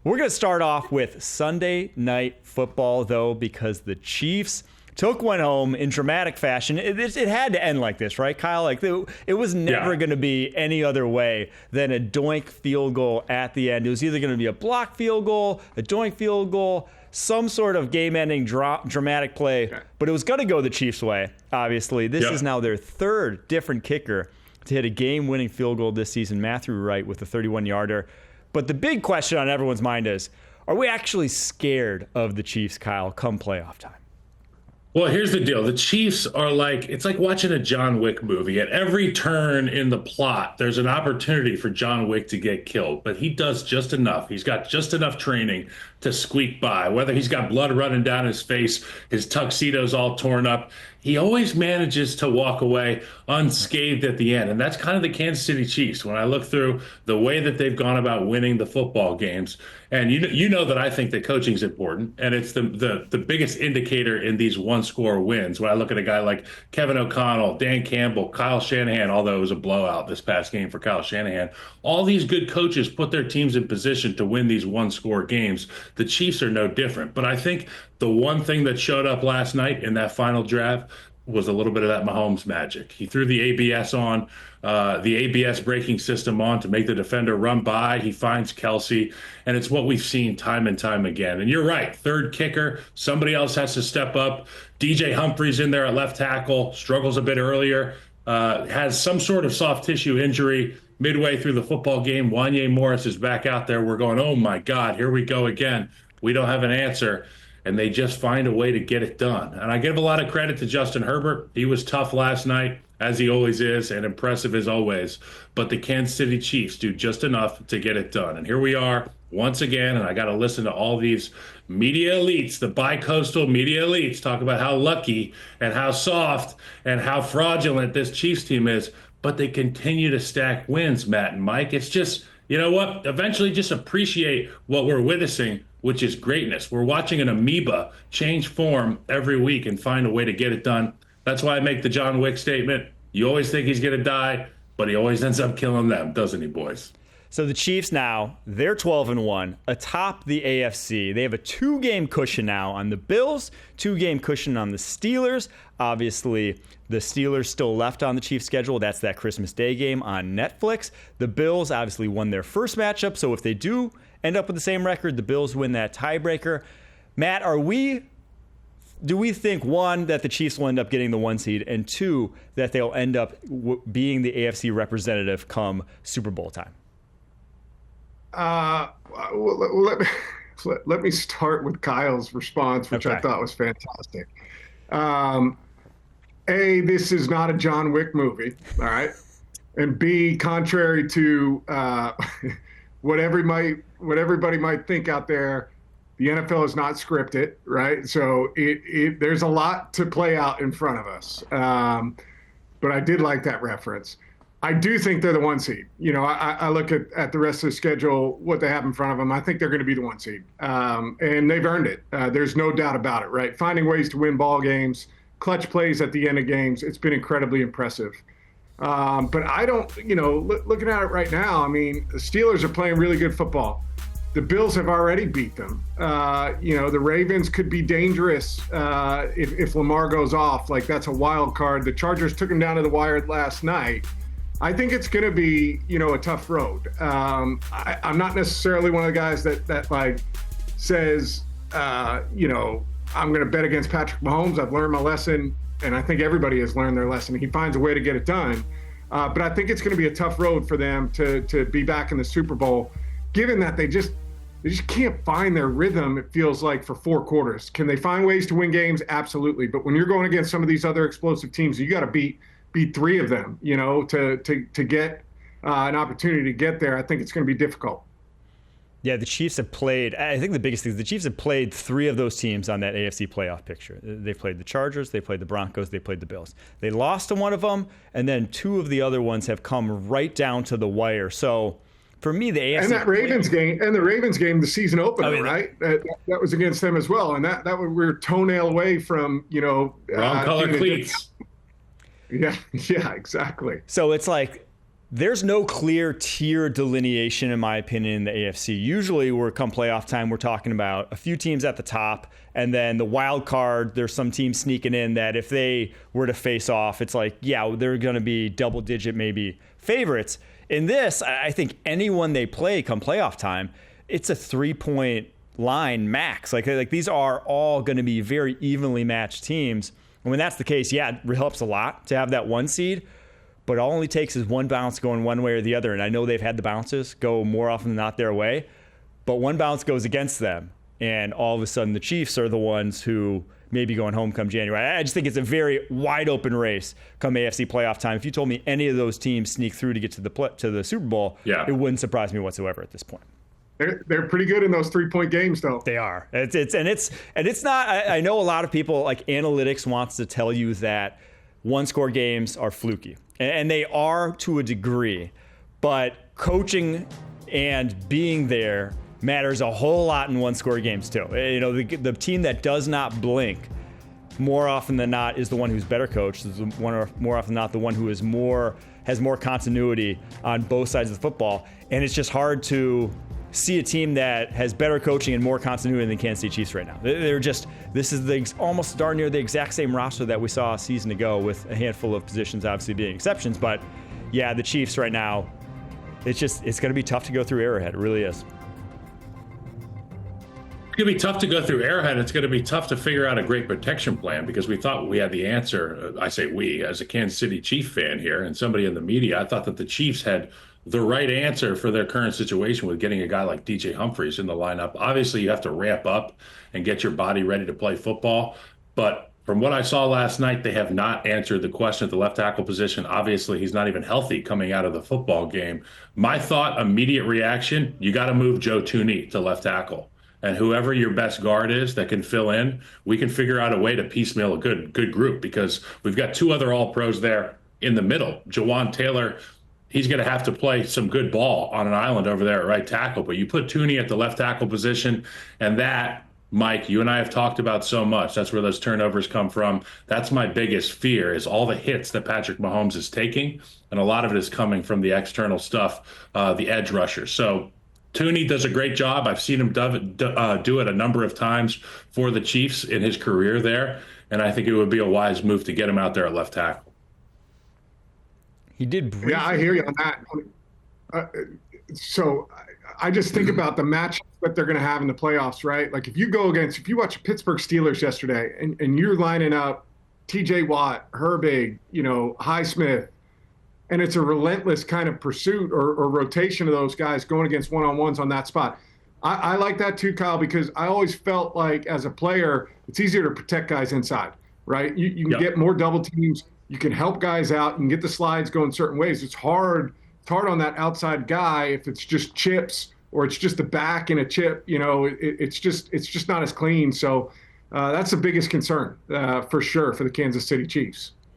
We're going to start off with Sunday Night Football, though, because the Chiefs took one home in dramatic fashion. It had to end like this, right, Kyle? Like it was never going to be any other way than a doink field goal at the end. It was either going to be a block field goal, a doink field goal, some sort of game-ending dramatic play, but it was going to go the Chiefs' way, obviously. This is now their third different kicker to hit a game-winning field goal this season, Matthew Wright with a 31-yarder. But the big question on everyone's mind is, are we actually scared of the Chiefs, Kyle, come playoff time? Well, here's the deal. The Chiefs are it's like watching a John Wick movie. At every turn in the plot, there's an opportunity for John Wick to get killed, but he does just enough. He's got just enough training to squeak by. Whether he's got blood running down his face, his tuxedo's all torn up, he always manages to walk away unscathed at the end. And that's kind of the Kansas City Chiefs. When I look through the way that they've gone about winning the football games, and you know that I think that coaching is important, and it's the biggest indicator in these one-score wins. When I look at a guy like Kevin O'Connell, Dan Campbell, Kyle Shanahan, although it was a blowout this past game for Kyle Shanahan, all these good coaches put their teams in position to win these one-score games. The Chiefs are no different. But I think the one thing that showed up last night in that final drive was a little bit of that Mahomes magic. He threw the ABS on, the ABS braking system on to make the defender run by. He finds Kelsey, and it's what we've seen time and time again. And you're right, third kicker, somebody else has to step up. DJ Humphries in there at left tackle, struggles a bit earlier, has some sort of soft tissue injury midway through the football game. Wanye Morris is back out there. We're going, oh my God, here we go again. We don't have an answer. And they just find a way to get it done. And I give a lot of credit to Justin Herbert. He was tough last night, as he always is, and impressive as always. But the Kansas City Chiefs do just enough to get it done. And here we are once again, and I got to listen to all these media elites, the bi-coastal media elites, talk about how lucky and how soft and how fraudulent this Chiefs team is. But they continue to stack wins, Matt and Mike. It's just, you know what? Eventually just appreciate what we're witnessing, which is greatness. We're watching an amoeba change form every week and find a way to get it done. That's why I make the John Wick statement. You always think he's going to die, but he always ends up killing them, doesn't he, boys? So the Chiefs now, they're 12-1 atop the AFC. They have a 2-game cushion now on the Bills, 2-game cushion on the Steelers. Obviously, the Steelers still left on the Chiefs schedule. That's that Christmas Day game on Netflix. The Bills obviously won their first matchup, so if they do end up with the same record, the Bills win that tiebreaker. Matt, do we think, one, that the Chiefs will end up getting the 1 seed, and two, that they'll end up being the AFC representative come Super Bowl time? Well, let me start with Kyle's response, which I thought was fantastic. A, this is not a John Wick movie, all right? And B, contrary to what everybody might think out there, the NFL is not scripted, right? So there's a lot to play out in front of us. But I did like that reference. I do think they're the 1 seed. You know, I look at the rest of the schedule, what they have in front of them. I think they're going to be the 1 seed. And they've earned it. There's no doubt about it, right? Finding ways to win ball games, clutch plays at the end of games. It's been incredibly impressive. But I don't, looking at it right now, I mean, the Steelers are playing really good football. The Bills have already beat them. The Ravens could be dangerous if Lamar goes off. Like, that's a wild card. The Chargers took him down to the wire last night. I think it's going to be, a tough road. I'm not necessarily one of the guys that like says, I'm going to bet against Patrick Mahomes. I've learned my lesson, and I think everybody has learned their lesson. He finds a way to get it done. But I think it's going to be a tough road for them to be back in the Super Bowl, given that they just can't find their rhythm, it feels like, for 4 quarters. Can they find ways to win games? Absolutely. But when you're going against some of these other explosive teams, you got to beat 3 of them, to get an opportunity to get there. I think it's going to be difficult. Yeah, the Chiefs have played, I think the biggest thing is the Chiefs have played 3 of those teams on that AFC playoff picture. They played the Chargers, they played the Broncos, they played the Bills. They lost to one of them, and then 2 of the other ones have come right down to the wire. So for me, the AFC... And the Ravens game, the season opener, right? That was against them as well. And that we were toenail away from, wrong color cleats. Yeah, exactly. So it's like, There's no clear tier delineation, in my opinion, in the AFC. Usually, come playoff time, we're talking about a few teams at the top, and then the wild card, there's some teams sneaking in that if they were to face off, it's like, yeah, they're going to be double-digit maybe favorites. In this, I think anyone they play come playoff time, it's a 3-point line max. Like these are all going to be very evenly matched teams. And when that's the case, yeah, it helps a lot to have that 1 seed. But all it only takes is one bounce going one way or the other. And I know they've had the bounces go more often than not their way, but one bounce goes against them. And all of a sudden the Chiefs are the ones who may be going home come January. I just think it's a very wide open race come AFC playoff time. If you told me any of those teams sneak through to get to the Super Bowl, it wouldn't surprise me whatsoever at this point. They're pretty good in those 3-point games, though. They are. It's not. I know a lot of people, like analytics wants to tell you that 1-score games are fluky. And they are to a degree, but coaching and being there matters a whole lot in 1-score games too. You know, the team that does not blink more often than not is the one who's better coached. Is more often than not the one who has more continuity on both sides of the football. And it's just hard to see a team that has better coaching and more continuity than the Kansas City Chiefs right now. This is almost darn near the exact same roster that we saw a season ago, with a handful of positions obviously being exceptions. But yeah, the Chiefs right now, it's going to be tough to go through Arrowhead. It really is. It's going to be tough to go through Arrowhead. It's going to be tough to figure out a great protection plan, because we thought we had the answer. I say we, as a Kansas City Chief fan here and somebody in the media, I thought that the Chiefs had the right answer for their current situation with getting a guy like DJ Humphries in the lineup. Obviously, you have to ramp up and get your body ready to play football. But from what I saw last night, they have not answered the question at the left tackle position. Obviously, he's not even healthy coming out of the football game. My thought, immediate reaction, you got to move Joe Thuney to left tackle. And whoever your best guard is that can fill in, we can figure out a way to piecemeal a good group, because we've got 2 other All-Pros there in the middle. Jawan Taylor, he's going to have to play some good ball on an island over there at right tackle. But you put Thuney at the left tackle position, and that, Mike, you and I have talked about so much. That's where those turnovers come from. That's my biggest fear, is all the hits that Patrick Mahomes is taking, and a lot of it is coming from the external stuff, the edge rushers. So Thuney does a great job. I've seen him do it a number of times for the Chiefs in his career there, and I think it would be a wise move to get him out there at left tackle. He did briefly. Yeah, I hear you on that. So I just think about the matchups that they're going to have in the playoffs, right? Like if you watch Pittsburgh Steelers yesterday and you're lining up TJ Watt, Herbig, Highsmith, and it's a relentless kind of pursuit or rotation of those guys going against one-on-ones on that spot. I like that too, Kyle, because I always felt like as a player, it's easier to protect guys inside, right? You can get more double teams. You can help guys out. You can get the slides going certain ways. It's hard on that outside guy if it's just chips or it's just the back in a chip. It's just not as clean. So that's the biggest concern for sure for the Kansas City Chiefs.